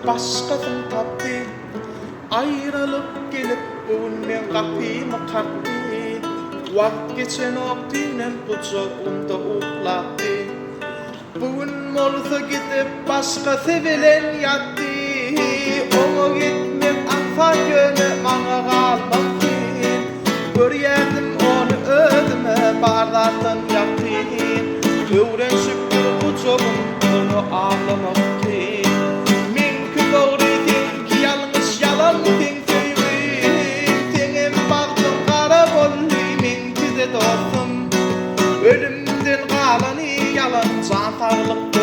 başkasın tapdı. Ayrılıp gelip önümen kapımı kattı. Vakt geçen ok düğünem kucağımda uklattı. Bugün olsa gidip başka sevilen yattı. Onu gitmem anfa yönü bana kalmaktı. Görüyerdim onu özüme bardatın yaptı. Öğrenşip bir kucağım onu ağlamaktı. Mümkün doğru değil ki yanlış yalan din söyleyeyim. Senin baktın kara bolli mümkün de dostum. Ölümden kalanı yalan can sağlık